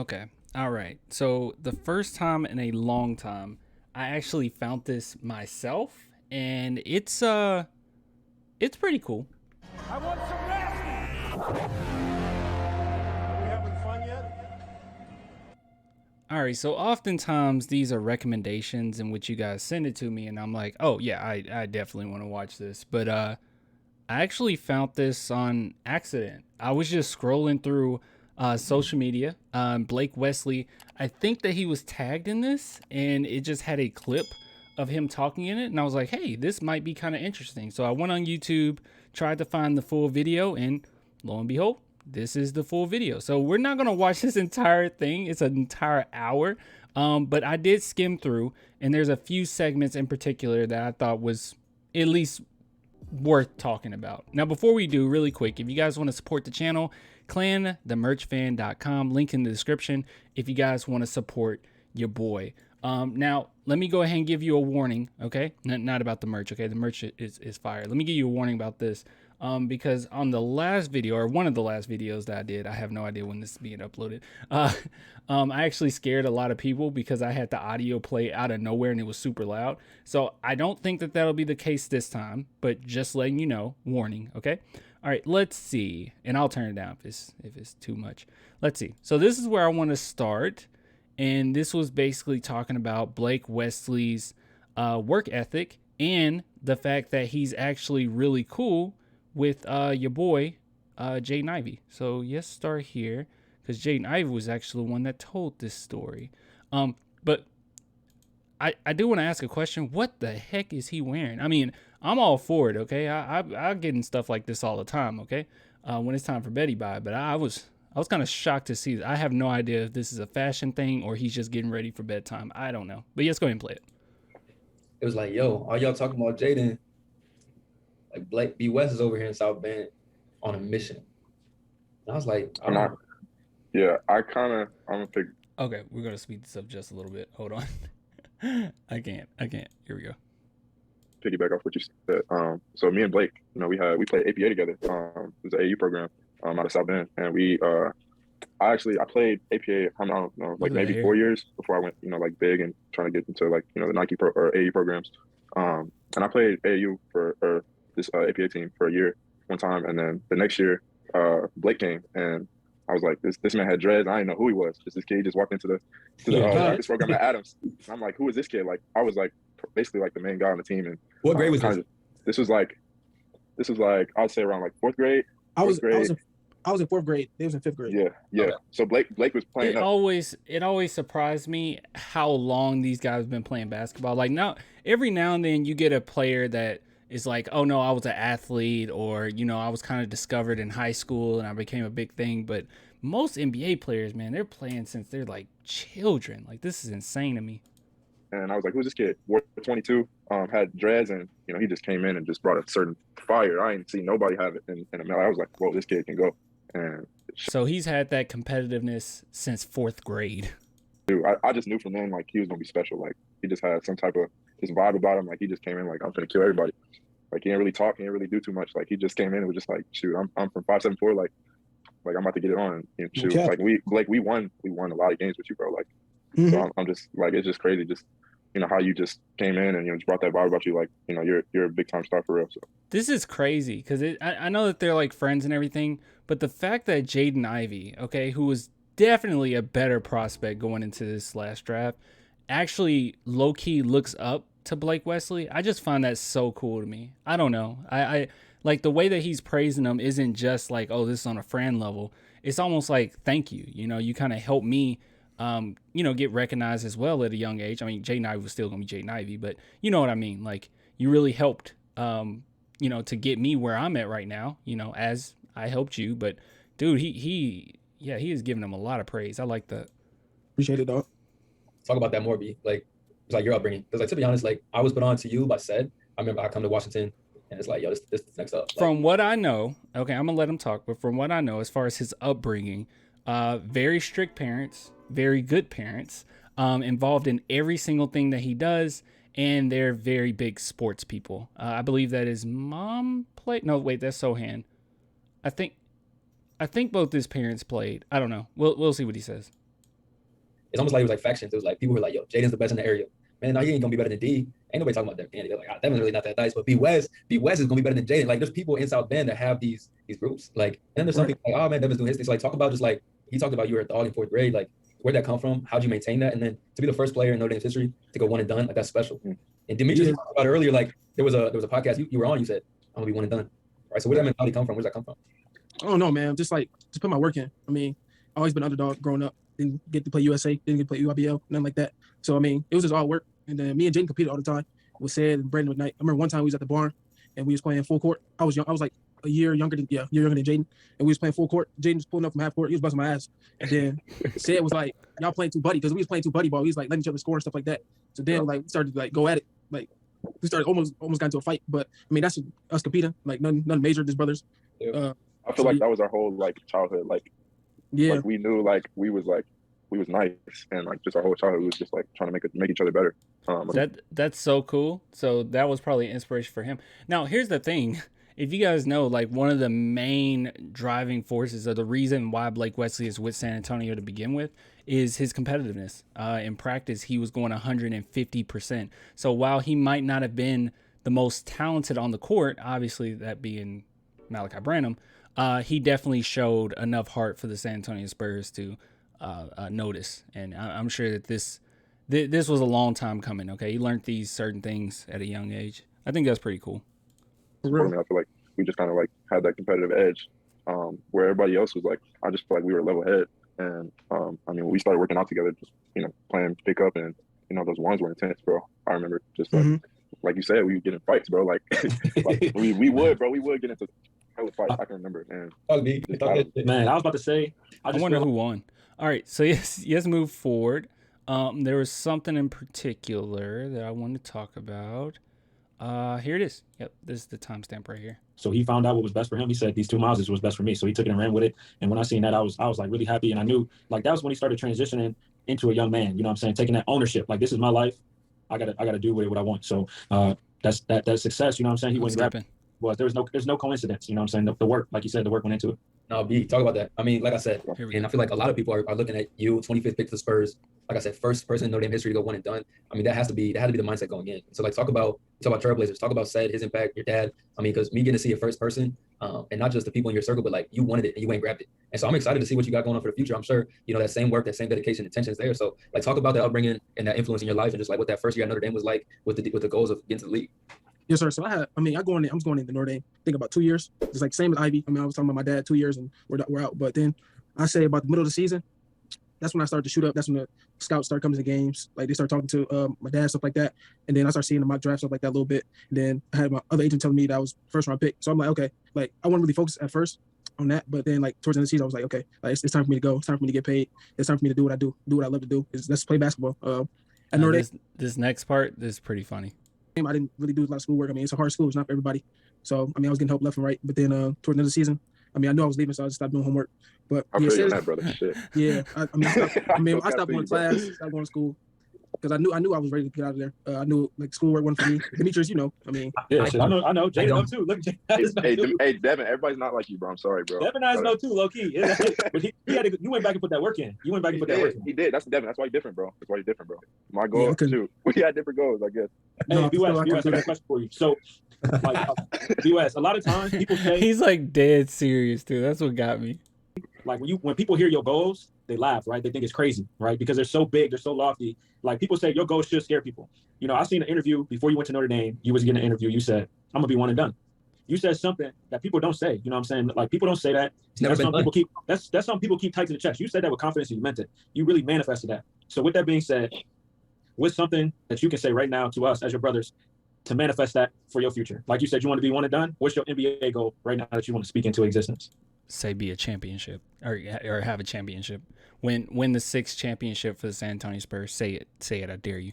Okay. All right. So the first time in a long time, I actually found this myself, and it's pretty cool. I want some nasty. Are we having fun yet? All right. So oftentimes these are recommendations in which you guys send it to me, and I'm like, oh yeah, I definitely want to watch this. But I actually found this on accident. I was just scrolling through social media. Blake Wesley, I think that he was tagged in this, and it just had a clip of him talking in it. And I was like, hey, this might be kind of interesting. So I went on YouTube, tried to find the full video, and lo and behold, this is the full video. So we're not going to watch this entire thing, it's an entire hour. But I did skim through, and there's a few segments in particular that I thought was at least worth talking about. Now, before we do, really quick, if you guys want to support the channel, clanthemerchfan.com, link in the description if you guys want to support your boy. Now, let me go ahead and give you a warning, okay? Not about the merch, okay? The merch is fire. Let me give you a warning about this. Because on the last video, or one of the last videos that I did, I have no idea when this is being uploaded. I actually scared a lot of people because I had the audio play out of nowhere and it was super loud. So I don't think that that'll be the case this time, but just letting you know, warning, okay? All right, let's see. And I'll turn it down if it's too much. Let's see. So this is where I want to start. And this was basically talking about Blake Wesley's work ethic and the fact that he's actually really cool with your boy, Jaden Ivey. So let's start here because Jaden Ivey was actually the one that told this story. But I do want to ask a question. What the heck is he wearing? I mean, I'm all for it, okay? I get in stuff like this all the time, okay? When it's time for Betty Bye. But I was kind of shocked to see that. I have no idea if this is a fashion thing or he's just getting ready for bedtime. I don't know. But let's go ahead and play it. It was like, yo, all y'all talking about Jaden? Like Blake B. West is over here in South Bend on a mission. And I was like, I'm not. Yeah, I don't think. Okay, we're gonna speed this up just a little bit. Hold on. I can't. Here we go. Piggyback off what you said. So me and Blake, we played APA together. It was an AU program out of South Bend, and I played APA. I don't know, like maybe 4 years before I went, like big and trying to get into like the Nike Pro or AU programs. And I played AU for this APA team for a year one time, and then the next year Blake came, and I was like, this man had dreads. I didn't know who he was. Just this kid just walked into the practice program at Adams. And I'm like, who is this kid? Like, I was like basically like the main guy on the team. And what grade was this? This was like I'd say around like fourth grade. I was in fourth grade. They was in fifth grade. Yeah. Okay. So Blake was playing. It always surprised me how long these guys have been playing basketball. Like now, every now and then you get a player that is like, oh no, I was an athlete, or I was kind of discovered in high school and I became a big thing. But most NBA players, man, they're playing since they're like children. Like, this is insane to me. And I was like, who's this kid? Wore 22, had dreads, and he just came in and just brought a certain fire. I didn't see nobody have it in a minute. I was like, whoa, this kid can go. And so he's had that competitiveness since fourth grade. Dude, I just knew from then like he was gonna be special. Like he just had some type of this vibe about him. Like he just came in like, I'm gonna kill everybody. Like he didn't really talk, he didn't really do too much. Like he just came in and was just like, shoot, I'm from 574. Like I'm about to get it on. And shoot, okay. Like we won a lot of games with you, bro. Like so I'm just like, it's just crazy. Just how you just came in and just brought that vibe about you. Like you're a big time star for real. So this is crazy because I know that they're like friends and everything, but the fact that Jaden Ivey, okay, who was definitely a better prospect going into this last draft, actually low-key looks up to Blake Wesley, I just find that so cool to me. I don't know. I like the way that he's praising him isn't just like, oh, this is on a friend level. It's almost like, thank you. You kind of helped me, get recognized as well at a young age. I mean, Jaden Ivey was still going to be Jaden Ivey, but you know what I mean? Like, you really helped, to get me where I'm at right now, as I helped you. But, dude, he is giving him a lot of praise. I like that. Appreciate it, dog. Talk about that more, B. Like, it's like your upbringing. Because, like, to be honest, like, I was put on to you by said. I remember I come to Washington, and it's like, yo, this is next up. Like, from what I know, okay, I'm going to let him talk, but from what I know, as far as his upbringing, very strict parents, very good parents, involved in every single thing that he does, and they're very big sports people. I believe that his mom played. No, wait, that's Sohan. I think both his parents played. I don't know. We'll see what he says. it's almost like it was like factions. It was like people were like, yo, Jaden's the best in the area. Man, no, he ain't gonna be better than D. Ain't nobody talking about Devin Candy. They're like, Devin's really not that nice. But B West is gonna be better than Jaden. Like, there's people in South Bend that have these groups. Like, and there's some people like, oh man, Devin's doing his thing. So like, talk about just like he talked about you were a dog in 4th grade. Like, where'd that come from? How'd you maintain that? And then to be the first player in Notre Dame's history to go 1 and done, like that's special. And Demetrius talked about it earlier. Like, there was a podcast you were on. You said, I'm gonna be 1 and done. Right. So where that mentality come from? Where's that come from? I don't know, man. Just put my work in. I mean, I always been underdog growing up. Didn't get to play USA. Didn't get to play UIBL. Nothing like that. So I mean, it was just all work. And then me and Jaden competed all the time with Sid and Brandon McKnight. I remember one time we was at the barn and we was playing full court. I was young. I was like a year younger than Jaden. And we was playing full court. Jaden was pulling up from half court. He was busting my ass. And then Sid was like, y'all playing too buddy, because we was playing too buddy ball. We was like letting each other score and stuff like that. So then like we started to like go at it. Like we started almost got into a fight. But I mean, that's us competing. Like nothing major, just brothers. I feel like that was our whole like childhood. Like, like we knew like we was nice, and like just our whole childhood was just like trying to make each other better. That's so cool. So that was probably inspiration for him. Now here's the thing. If you guys know, like one of the main driving forces of the reason why Blake Wesley is with San Antonio to begin with is his competitiveness. In practice, he was going 150%. So while he might not have been the most talented on the court, obviously that being Malachi Branham, he definitely showed enough heart for the San Antonio Spurs to notice. And I'm sure that this was a long time coming. Okay, he learned these certain things at a young age. I think that's pretty cool. I feel like we just kind of like had that competitive edge, where everybody else was like, I just feel like we were level head. And I mean, when we started working out together, just playing pickup, and those ones were intense, bro. I remember just like you said, we would get in fights, bro. Like, we would get into hella fights. I can remember. And man, I was about to say, I wonder who won. All right, so yes, move forward. There was something in particular that I wanted to talk about. Here it is. Yep, this is the timestamp right here. So he found out what was best for him. He said these 2 miles was best for me. So he took it and ran with it. And when I seen that, I was like really happy. And I knew like that was when he started transitioning into a young man. You know what I'm saying? Taking that ownership. Like, this is my life. I gotta do with it what I want. So that's success. You know what I'm saying? He went stepping. Well, there's no coincidence. You know what I'm saying? The work, like you said, the work went into it. No, B, talk about that. I mean, like I said, and I feel like a lot of people are looking at you, 25th pick to the Spurs. Like I said, first person in Notre Dame history to go 1 and done. I mean, that had to be the mindset going in. So like talk about Trailblazers, talk about his impact, your dad. I mean, because me getting to see it first person, and not just the people in your circle, but like you wanted it and you went and grabbed it. And so I'm excited to see what you got going on for the future. I'm sure that same work, that same dedication, attention is there. So like talk about that upbringing and that influence in your life, and just like what that first year at Notre Dame was like with the goals of getting to the league. Yes, sir. So I was going into Notre Dame, I think about 2 years. It's like same as Ivy. I mean, I was talking about my dad 2 years and we're out. But then I say about the middle of the season, that's when I started to shoot up. That's when the scouts start coming to the games. Like they start talking to my dad, stuff like that. And then I started seeing the mock draft, stuff like that a little bit. And then I had my other agent telling me that I was first round pick. So I'm like, okay, like I wasn't really focused at first on that. But then like towards the end of the season, I was like, okay, like it's time for me to go. It's time for me to get paid. It's time for me to do what I do what I love to do. Let's play basketball. At Notre Dame, this next part is pretty funny. I didn't really do a lot of schoolwork. I mean, it's a hard school. It's not for everybody. So, I mean, I was getting help left and right. But then towards the end of the season, I mean, I knew I was leaving, so I just stopped doing homework. But I feel you on that, brother. Shit. Yeah. I stopped going to class, stopped going to school. Because I knew I was ready to get out of there. I knew like schoolwork wasn't for me. Demetrius, I mean. Yeah, I know. Jay knows too. Look, hey, Devin, everybody's not like you, bro. I'm sorry, bro. Devin has know too, low key. But he you went back and put that work in. He did. That's Devin. That's why he's different, bro. My goal too. We had different goals, I guess. Hey, BS, I got a question for you. So, like, BS, a lot of times people say he's like dead serious too. That's what got me. Like when people hear your goals, they laugh, right? They think it's crazy, right? Because they're so big, they're so lofty. Like people say your goals should scare people. I seen an interview before you went to Notre Dame. You was getting an interview. You said, I'm gonna be 1 and done. You said something that people don't say. You know what I'm saying? Like people don't say that. That's something people keep tight to the chest. You said that with confidence and you meant it. You really manifested that. So with that being said, what's something that you can say right now to us as your brothers to manifest that for your future? Like you said, you want to be 1 and done. What's your NBA goal right now that you want to speak into existence? Say be a championship or have a championship. Win the 6th championship for the San Antonio Spurs. Say it. I dare you.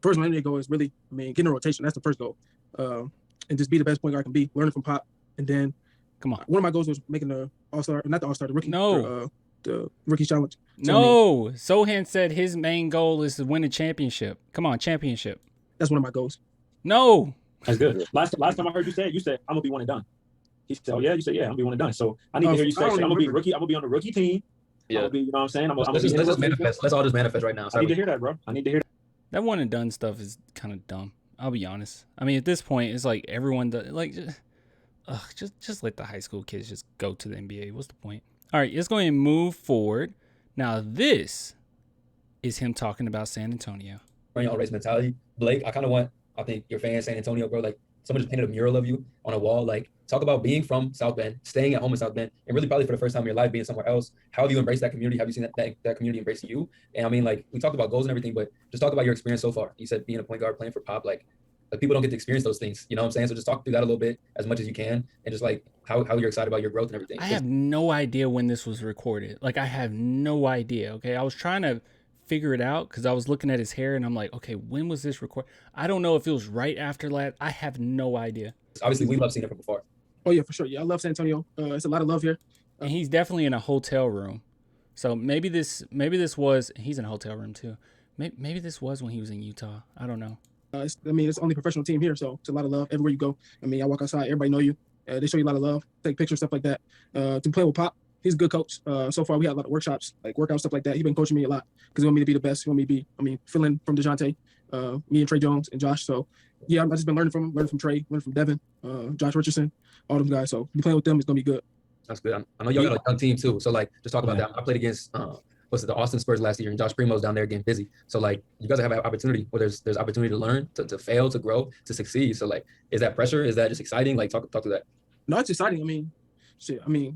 First, my NBA goal is really, getting a rotation. That's the first goal. And just be the best point guard I can be, learning from Pop. And then, come on. One of my goals was making the All-Star, not the All-Star, the rookie. No. The rookie challenge. So, Sohan said his main goal is to win a championship. Come on, championship. That's one of my goals. No. That's good. Last time I heard you say it, you said, I'm going to be 1 and done. He said, oh, yeah? You said, yeah, I'm going to be 1 and done. So I need to hear you say, I'm going to be rookie. I'm going to be on the rookie team. Yeah. I'm gonna be, you know what I'm saying? Let's just manifest. Let's all just manifest right now. I need to hear that, bro. I need to hear that. That one and done stuff is kind of dumb. I'll be honest. I mean, at this point, it's like everyone does. Like, just let the high school kids just go to the NBA. What's the point? All right, let's go ahead and move forward. Now, this is him talking about San Antonio. All race mentality. Blake, I think your fans, San Antonio, bro, like someone just painted a mural of you on a wall. Like, talk about being from South Bend, staying at home in South Bend, and really probably for the first time in your life being somewhere else. How have you embraced that community? Have you seen that community embrace you? And I mean, like, we talked about goals and everything, but just talk about your experience so far. You said being a point guard, playing for Pop, like people don't get to experience those things. You know what I'm saying? So just talk through that a little bit as much as you can, and just like how you're excited about your growth and everything. I have no idea when this was recorded. Like, I have no idea. Okay, I was trying to figure it out because I was looking at his hair and I'm like, okay, when was this recorded? I don't know if it was right after that. I have no idea. Obviously, we love seeing it from afar. Oh yeah, for sure. Yeah, I love San Antonio. It's a lot of love here. And he's definitely in a hotel room. So maybe this was, he's in a hotel room too. Maybe this was when he was in Utah. I don't know. It's the only professional team here, so it's a lot of love everywhere you go. I mean, I walk outside, everybody know you. They show you a lot of love, take pictures, stuff like that. To play with Pop, he's a good coach. So far, we had a lot of workshops, like workout stuff like that. He's been coaching me a lot because he want me to be the best. He want me to be, filling from DeJounte, me and Trey Jones and Josh. So yeah, I've just been learning from him, learning from Trey, learning from Devin, Josh Richardson, all those guys. So be playing with them is gonna be good. That's good. I know y'all got a young team too. So like, just talk about that. I played against the Austin Spurs last year, and Josh Primo's down there getting busy. So like, you guys have an opportunity where there's opportunity to learn, to fail, to grow, to succeed. So like, is that pressure? Is that just exciting? Like, talk to that. No, it's exciting. I mean,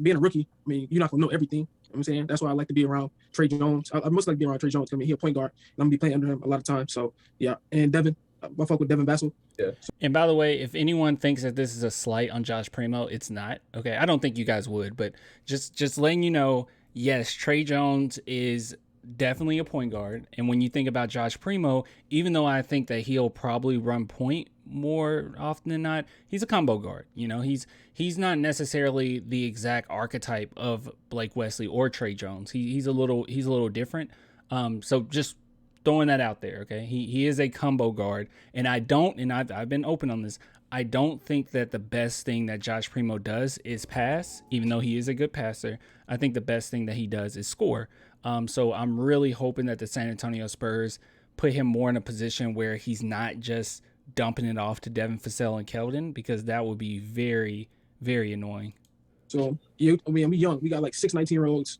being a rookie, you're not gonna know everything. You know what I'm saying? That's why I like to be around Trey Jones. I most like being around Trey Jones. He's a point guard, and I'm gonna be playing under him a lot of times. So yeah, and Devin, I fuck with Devin Vassell. Yeah. And by the way, if anyone thinks that this is a slight on Josh Primo, it's not. Okay, I don't think you guys would, but just letting you know, yes, Trey Jones is definitely a point guard. And when you think about Josh Primo, even though I think that he'll probably run point more often than not, he's a combo guard. You know, he's not necessarily the exact archetype of Blake Wesley or Trey Jones. He's a little different. So just throwing that out there, okay? He is a combo guard, and I've been open on this. I don't think that the best thing that Josh Primo does is pass, even though he is a good passer. I think the best thing that he does is score. So I'm really hoping that the San Antonio Spurs put him more in a position where he's not just dumping it off to Devin Vassell and Keldon, because that would be very, very annoying. So yeah, we young. We got like 6 19-year-olds.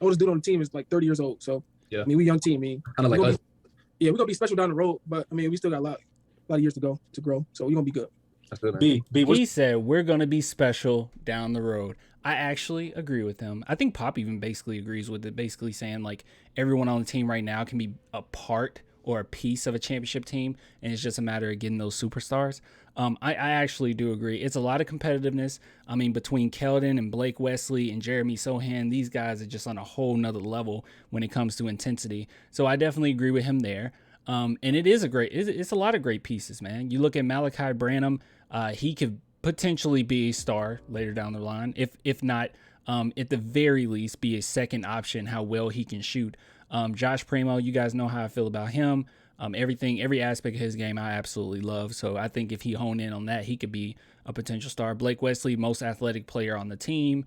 Oldest dude on the team is like 30 years old. So yeah, we young team. Kind of like us. We're gonna be special down the road, but we still got a lot of years to go to grow. So we're gonna be good. That's good, man. He said we're gonna be special down the road. I actually agree with him. I think Pop even basically agrees with it, basically saying like everyone on the team right now can be a part or a piece of a championship team, and it's just a matter of getting those superstars. I actually do agree. It's a lot of competitiveness. Between Keldon and Blake Wesley and Jeremy Sohan, these guys are just on a whole nother level when it comes to intensity. So I definitely agree with him there. And it's a lot of great pieces, man. You look at Malachi Branham, he could potentially be a star later down the line, if not, at the very least, be a second option, how well he can shoot. Josh Primo, you guys know how I feel about him. Every aspect of his game I absolutely love. So I think if he honed in on that, he could be a potential star. Blake Wesley, most athletic player on the team.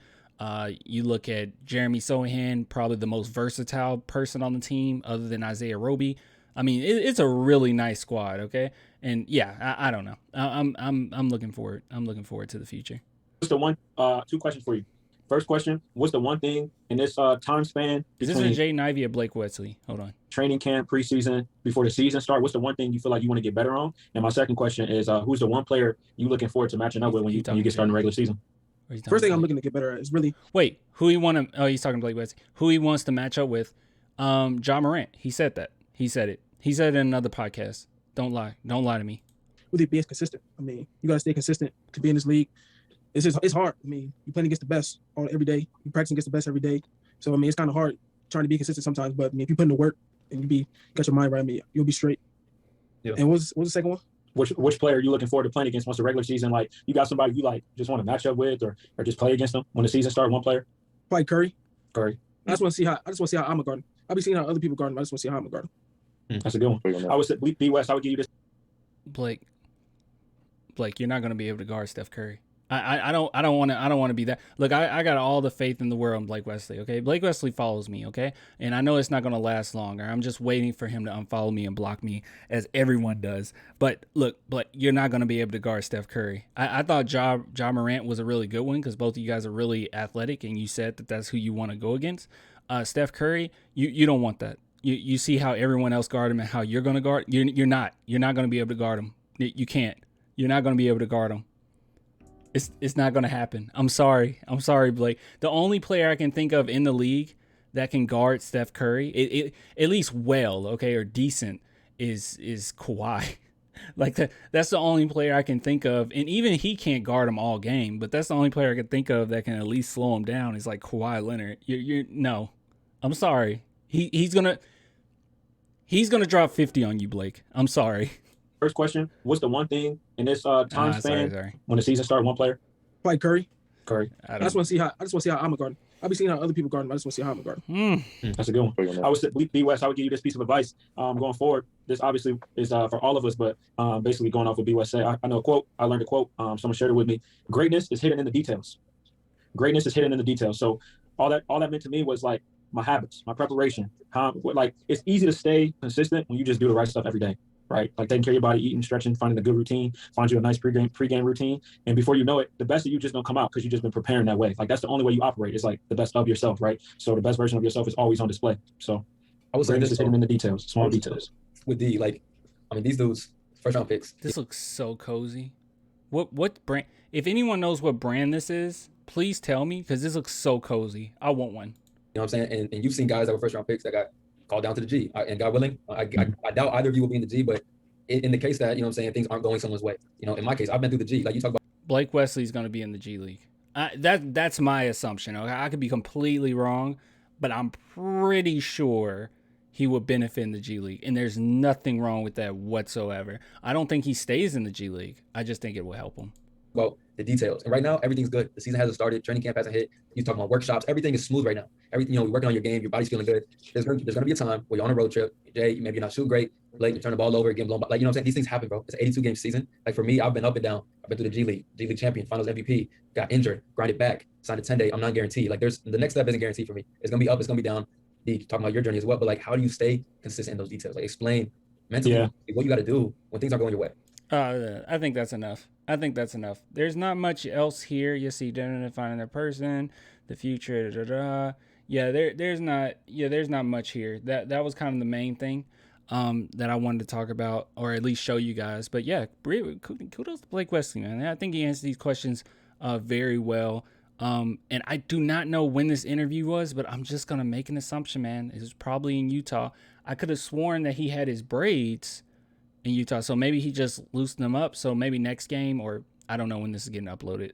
You look at Jeremy Sohan, probably the most versatile person on the team other than Isaiah Roby. It's a really nice squad, okay? And yeah, I don't know. I'm looking forward. I'm looking forward to the future. What's the one? 2 questions for you. First question: what's the one thing in this time span? Is this a Jaden Ivey or Blake Wesley? Hold on. Training camp, preseason, before the season start. What's the one thing you feel like you want to get better on? And my second question is, who's the one player you looking forward to matching up with when you get started in the regular season? First thing I'm looking to get better at is really who he want to. Oh, he's talking to Blake Wesley. Who he wants to match up with? Ja Morant. He said that. He said it. He said it in another podcast. Don't lie. Don't lie to me. Really being consistent. You gotta stay consistent to be in this league. It's hard. You're playing against the best every day. You're practicing against the best every day. So it's kind of hard trying to be consistent sometimes. But if you put in the work and got your mind right, you'll be straight. Yeah. And what's the second one? Which player are you looking forward to playing against once the regular season? Like, you got somebody you like just want to match up with, or just play against them when the season starts? One player. Probably Curry. Curry. I just want to see how I'm a guard. I'll be seeing how other people guard him. I just want to see how I'm a guard him. That's a good one. I would say B West. I would give you this. Blake, you're not going to be able to guard Steph Curry. I don't want to be that. Look, I got all the faith in the world in Blake Wesley. Okay, Blake Wesley follows me. Okay, and I know it's not gonna last longer. I'm just waiting for him to unfollow me and block me, as everyone does. But look, you're not gonna be able to guard Steph Curry. I thought Ja Morant was a really good one because both of you guys are really athletic, and you said that that's who you want to go against. Steph Curry, you don't want that. You see how everyone else guard him and how you're gonna guard. You're not gonna be able to guard him. You can't. You're not gonna be able to guard him. It's not going to happen. I'm sorry, Blake. The only player I can think of in the league that can guard Steph Curry, at least well, okay, or decent, is Kawhi. Like that's the only player I can think of, and even he can't guard him all game. But that's the only player I can think of that can at least slow him down. Is like Kawhi Leonard. You're no, I'm sorry. He's gonna drop 50 on you, Blake. I'm sorry. First question: what's the one thing in this time span when the season started? One player, Probably Curry. Curry. I just want to see how I'm a guard him. I'll be seeing how other people guard him. I just want to see how I'm a guard him. That's a good one. I would say, B West, I would give you this piece of advice going forward. This obviously is for all of us, but basically going off what B West said. I know a quote. I learned a quote. Someone shared it with me. Greatness is hidden in the details. Greatness is hidden in the details. So all that meant to me was like my habits, my preparation. Like it's easy to stay consistent when you just do the right stuff every day. Right? Like taking care of your body, eating, stretching, finding a good routine, find you a nice pregame routine. And before you know it, the best of you just don't come out because you've just been preparing that way. Like that's the only way you operate. It's like the best of yourself, right? So the best version of yourself is always on display. So I would say this is hidden in the details, small details. With these dudes, first round picks. This looks so cozy. What brand? If anyone knows what brand this is, please tell me because this looks so cozy. I want one. You know what I'm saying? And you've seen guys that were first round picks that got called down to the G. And God willing, I doubt either of you will be in the G, but in the case that, you know what I'm saying, things aren't going someone's way. You know, in my case, I've been through the G. Like you talk about Blake Wesley's going to be in the G League. That's my assumption. Okay? I could be completely wrong, but I'm pretty sure he would benefit in the G League. And there's nothing wrong with that whatsoever. I don't think he stays in the G League. I just think it will help him. Well, the details. And right now, everything's good. The season hasn't started. Training camp hasn't hit. You talking about workshops. Everything is smooth right now. Everything, you're working on your game. Your body's feeling good. There's gonna be a time where you're on a road trip. Jay, maybe you're not shooting great. Blake, you turn the ball over, getting blown by. Like, you know what I'm saying? These things happen, bro. It's an 82-game season. Like, for me, I've been up and down. I've been through the G League champion, finals MVP, got injured, grinded back, signed a 10-day. I'm not guaranteed. Like, the next step isn't guaranteed for me. It's gonna be up, it's gonna be down. Talking about your journey as well. But, like, how do you stay consistent in those details? Like, explain mentally what you got to do when things aren't going your way. I think that's enough. There's not much else here. You see, finding their person, the future. Yeah, there's not much here. That was kind of the main thing that I wanted to talk about, or at least show you guys. But yeah, kudos to Blake Wesley, man. I think he answered these questions very well. And I do not know when this interview was, but I'm just gonna make an assumption, man. It was probably in Utah. I could have sworn that he had his braids in Utah, so maybe he just loosened them up. So maybe next game, or I don't know when this is getting uploaded,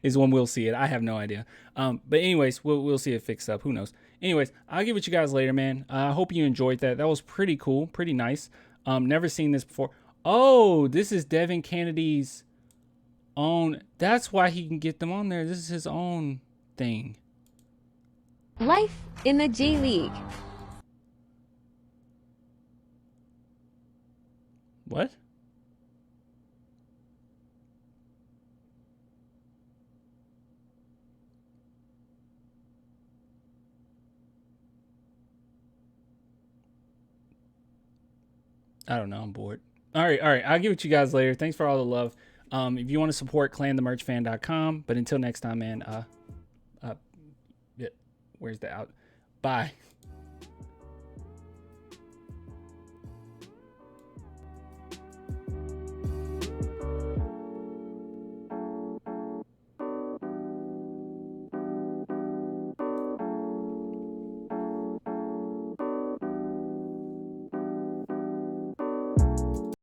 is when we'll see it. I have no idea. But anyways, we'll see it fixed up. Who knows? Anyways, I'll get with you guys later, man. I hope you enjoyed that. That was pretty cool, pretty nice. Never seen this before. Oh, this is Devin Kennedy's own. That's why he can get them on there. This is his own thing. Life in the G League. What? I don't know. I'm bored. All right. I'll get with you guys later. Thanks for all the love. If you want to support, clanthemerchfan.com. But until next time, man, where's the out? Bye.